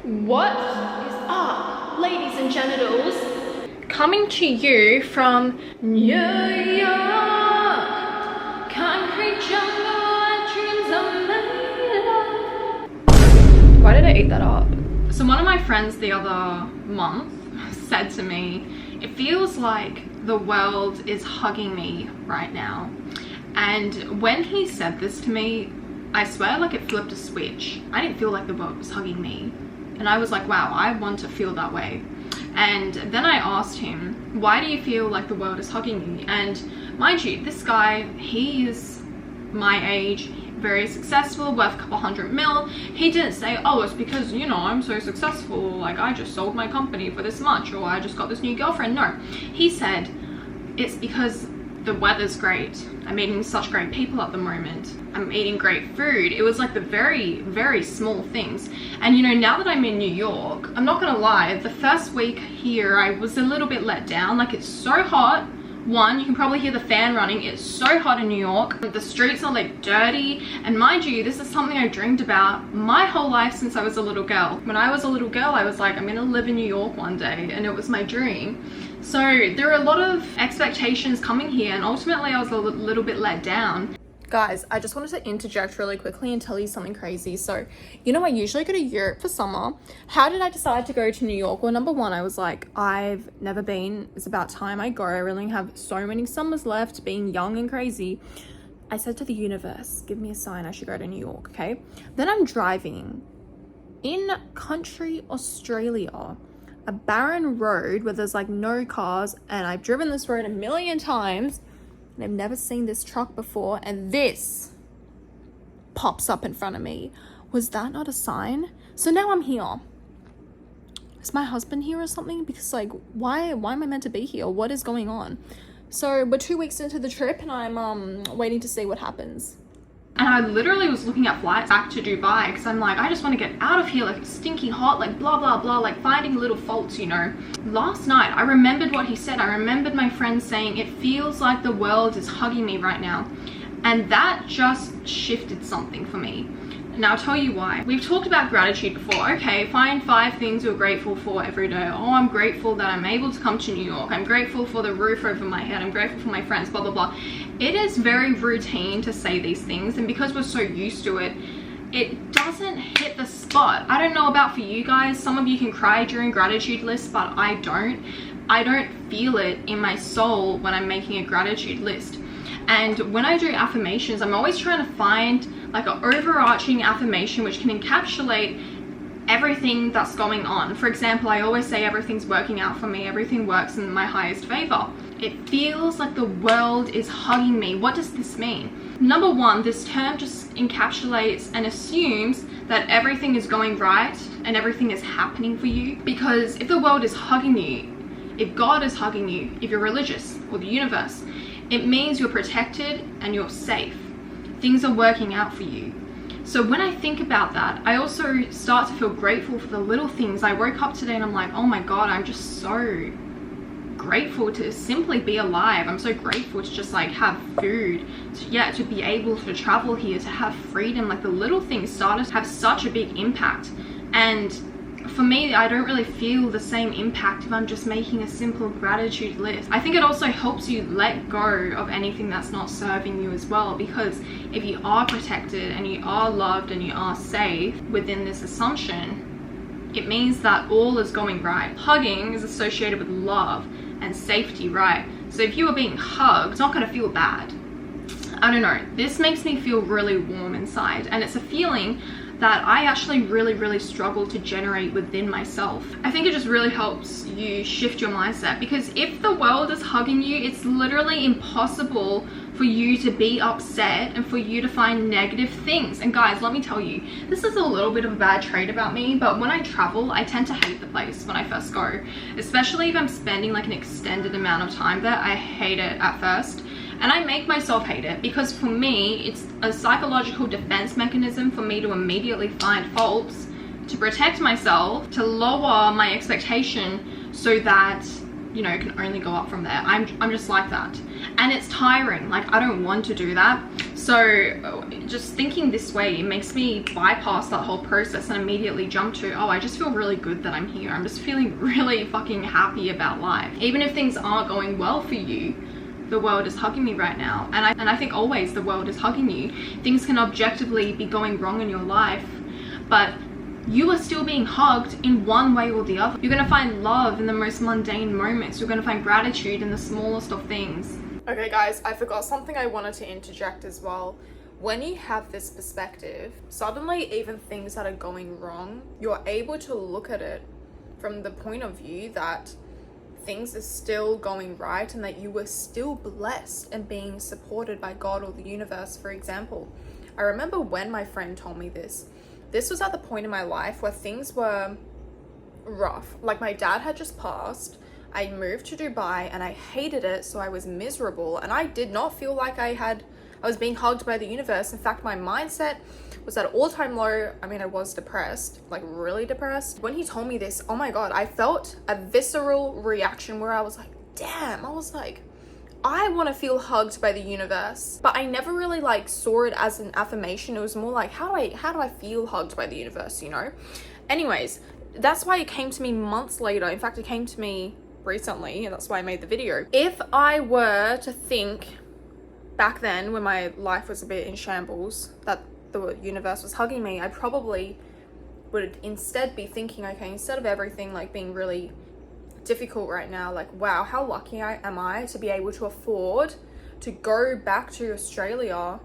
What is up, ladies and genitals? Coming to you from New York, concrete jungle, dreams are made of. Why did I eat that up? So one of my friends the other month said to me, it feels like the world is hugging me right now. And when he said this to me, I swear like it flipped a switch. I didn't feel like the world was hugging me. And I was like, wow, I want to feel that way. And then I asked him, why do you feel like the world is hugging you? And mind you, this guy, he is my age, very successful, worth a couple $100 million. He didn't say, oh, it's because, you know, I'm so successful, like I just sold my company for this much, or I just got this new girlfriend. No, he said, it's because the weather's great. I'm meeting such great people at the moment. I'm eating great food. It was like the very, very small things. And you know, now that I'm in New York, I'm not gonna lie, the first week here, I was a little bit let down. Like it's so hot. One, you can probably hear the fan running. It's so hot in New York. The streets are like dirty. And mind you, this is something I dreamed about my whole life since I was a little girl. When I was a little girl, I was like, I'm gonna live in New York one day, and it was my dream. So there are a lot of expectations coming here, and ultimately I was a little bit let down. Guys, I just wanted to interject really quickly and tell you something crazy. So, you know, I usually go to Europe for summer. How did I decide to go to New York? Well, number one, I was like, I've never been. It's about time I go. I really have so many summers left being young and crazy. I said to the universe, give me a sign I should go to New York, okay? Then I'm driving in country Australia, a barren road where there's like no cars, and I've driven this road a million times and I've never seen this truck before, and this pops up in front of me. Was that not a sign? So now I'm here. Is my husband here or something? Because like, why am I meant to be here? What is going on? So we're 2 weeks into the trip and I'm waiting to see what happens. And I literally was looking at flights back to Dubai because I'm like, I just want to get out of here, like it's stinking hot, like blah, blah, blah, like finding little faults, you know. Last night, I remembered what he said. I remembered my friend saying, it feels like the world is hugging me right now. And that just shifted something for me. And I'll tell you why. We've talked about gratitude before. Okay, find 5 things you're grateful for every day. Oh, I'm grateful that I'm able to come to New York. I'm grateful for the roof over my head. I'm grateful for my friends, blah, blah, blah. It is very routine to say these things, and because we're so used to it, it doesn't hit the spot. I don't know about for you guys. Some of you can cry during gratitude lists, but I don't. I don't feel it in my soul when I'm making a gratitude list. And when I do affirmations, I'm always trying to find like an overarching affirmation which can encapsulate everything that's going on. For example, I always say everything's working out for me, everything works in my highest favor. It feels like the world is hugging me. What does this mean? Number one, this term just encapsulates and assumes that everything is going right and everything is happening for you. Because if the world is hugging you, if God is hugging you, if you're religious or the universe, it means you're protected and you're safe. Things are working out for you. So when I think about that, I also start to feel grateful for the little things. I woke up today and I'm like, oh my God, I'm just so grateful to simply be alive. I'm so grateful to just like have food, to be able to travel here, to have freedom. Like the little things started to have such a big impact. And for me, I don't really feel the same impact if I'm just making a simple gratitude list. I think it also helps you let go of anything that's not serving you as well, because if you are protected and you are loved and you are safe within this assumption, it means that all is going right. Hugging is associated with love and safety, right? So if you are being hugged, it's not going to feel bad. I don't know. This makes me feel really warm inside, and it's a feeling that I actually really struggle to generate within myself. I think it just really helps you shift your mindset, because if the world is hugging you, it's literally impossible for you to be upset and for you to find negative things. And guys, let me tell you, this is a little bit of a bad trait about me, but when I travel, I tend to hate the place when I first go, especially if I'm spending like an extended amount of time there. I hate it at first. And I make myself hate it because for me, it's a psychological defense mechanism for me to immediately find faults, to protect myself, to lower my expectation so that, you know, it can only go up from there. I'm just like that. And it's tiring. Like, I don't want to do that. So just thinking this way, it makes me bypass that whole process and immediately jump to, oh, I just feel really good that I'm here. I'm just feeling really fucking happy about life. Even if things aren't going well for you, the world is hugging me right now. And I think always the world is hugging you. Things can objectively be going wrong in your life, but you are still being hugged in one way or the other. You're gonna find love in the most mundane moments. You're gonna find gratitude in the smallest of things. Okay guys, I forgot something I wanted to interject as well. When you have this perspective, suddenly even things that are going wrong, you're able to look at it from the point of view that things are still going right and that you were still blessed and being supported by God or the universe, for example. I remember when my friend told me this was at the point in my life where things were rough. Like my dad had just passed. I moved to Dubai and I hated it, so I was miserable and I did not feel like I was being hugged by the universe. In fact, my mindset was at an all-time low. I mean, I was depressed, like really depressed. When he told me this, oh my God, I felt a visceral reaction where I was like, damn, I want to feel hugged by the universe. But I never really like saw it as an affirmation. It was more like, how do I feel hugged by the universe, you know? Anyways, that's why it came to me months later. In fact, it came to me recently, and that's why I made the video. If I were to think back then when my life was a bit in shambles that the universe was hugging me, I probably would instead be thinking, okay, instead of everything like being really difficult right now, like, wow, how lucky am I to be able to afford to go back to Australia,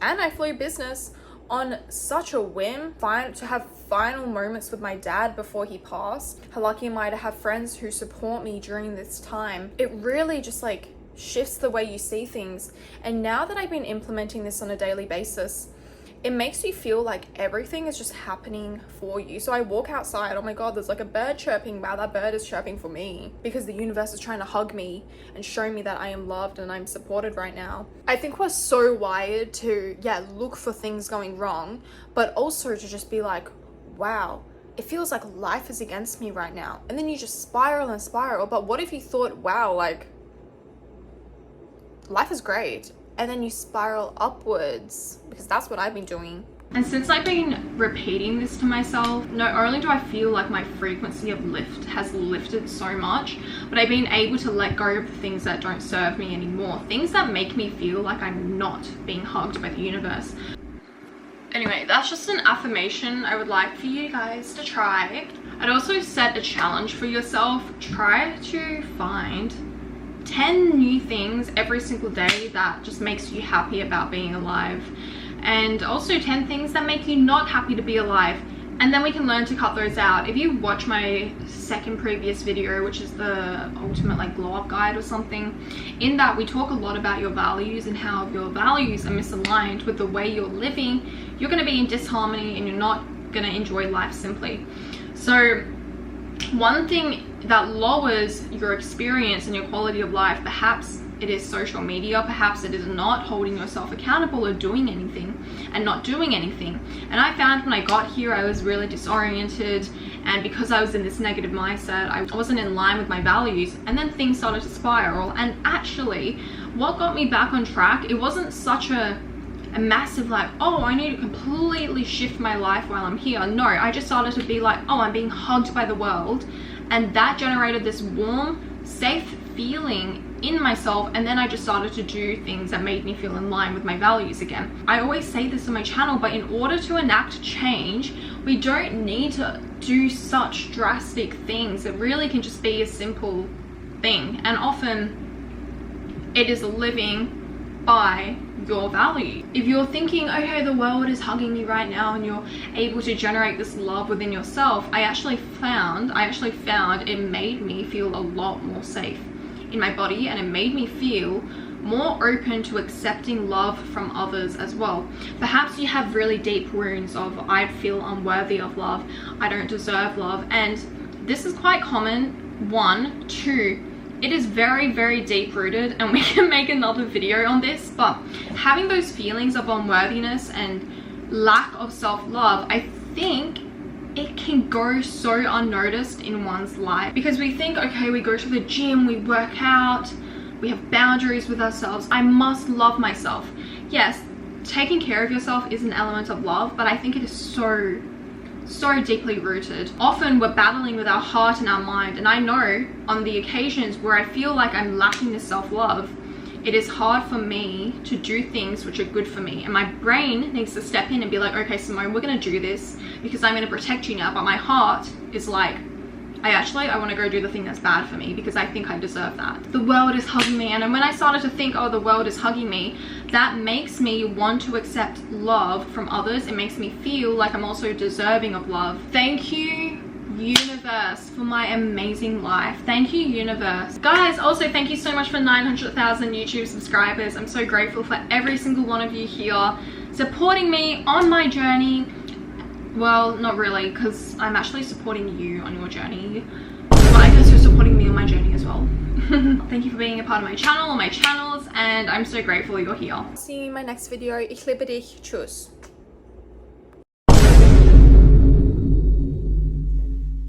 and I flew business on such a whim, to have final moments with my dad before he passed. How lucky am I to have friends who support me during this time? It really just like shifts the way you see things. And now that I've been implementing this on a daily basis, it makes you feel like everything is just happening for you. So I walk outside, oh my God, there's like a bird chirping. Wow, that bird is chirping for me because the universe is trying to hug me and show me that I am loved and I'm supported right now. I think we're so wired to, look for things going wrong, but also to just be like, wow, it feels like life is against me right now. And then you just spiral and spiral. But what if you thought, wow, like life is great, and then you spiral upwards? Because that's what I've been doing. And since I've been repeating this to myself, not only do I feel like my frequency of lift has lifted so much, but I've been able to let go of the things that don't serve me anymore, things that make me feel like I'm not being hugged by the universe. Anyway, that's just an affirmation I would like for you guys to try. I'd also set a challenge for yourself. Try to find 10 new things every single day that just makes you happy about being alive, and also 10 things that make you not happy to be alive, and then we can learn to cut those out. If you watch my second previous video, which is the ultimate like glow up guide or something, in that we talk a lot about your values and how if your values are misaligned with the way you're living, you're going to be in disharmony and you're not going to enjoy life simply. So one thing that lowers your experience and your quality of life, perhaps it is social media, perhaps it is not holding yourself accountable or doing anything and not doing anything. And I found when I got here, I was really disoriented, and because I was in this negative mindset, I wasn't in line with my values, and then things started to spiral. And actually what got me back on track, it wasn't such a massive like, oh, I need to completely shift my life while I'm here. No, I just started to be like, oh, I'm being hugged by the world, and that generated this warm, safe feeling in myself. And then I just started to do things that made me feel in line with my values again. I always say this on my channel, but in order to enact change, we don't need to do such drastic things. It really can just be a simple thing, and often it is living by your value. If you're thinking, okay, the world is hugging me right now, and you're able to generate this love within yourself, I actually found it made me feel a lot more safe in my body, and it made me feel more open to accepting love from others as well. Perhaps you have really deep wounds of, I feel unworthy of love, I don't deserve love, and this is quite common. 1, 2, it is very, very deep rooted, and we can make another video on this, but having those feelings of unworthiness and lack of self-love, I think it can go so unnoticed in one's life, because we think, okay, we go to the gym, we work out, we have boundaries with ourselves, I must love myself. Yes, taking care of yourself is an element of love, but I think it is so deeply rooted. Often we're battling with our heart and our mind, and I know on the occasions where I feel like I'm lacking this self-love, it is hard for me to do things which are good for me, and my brain needs to step in and be like, okay Simone, we're gonna do this because I'm gonna protect you now, but my heart is like, I want to go do the thing that's bad for me because I think I deserve that. The world is hugging me, and when I started to think, oh, the world is hugging me, that makes me want to accept love from others. It makes me feel like I'm also deserving of love. Thank you, universe, for my amazing life. Thank you, universe. Guys, also thank you so much for 900,000 YouTube subscribers. I'm so grateful for every single one of you here supporting me on my journey. Well, not really, because I'm actually supporting you on your journey, but I guess you're supporting me on my journey as well. Thank you for being a part of my channel or my channels, and I'm so grateful you're here. See you in my next video. Ich liebe dich. Tschüss.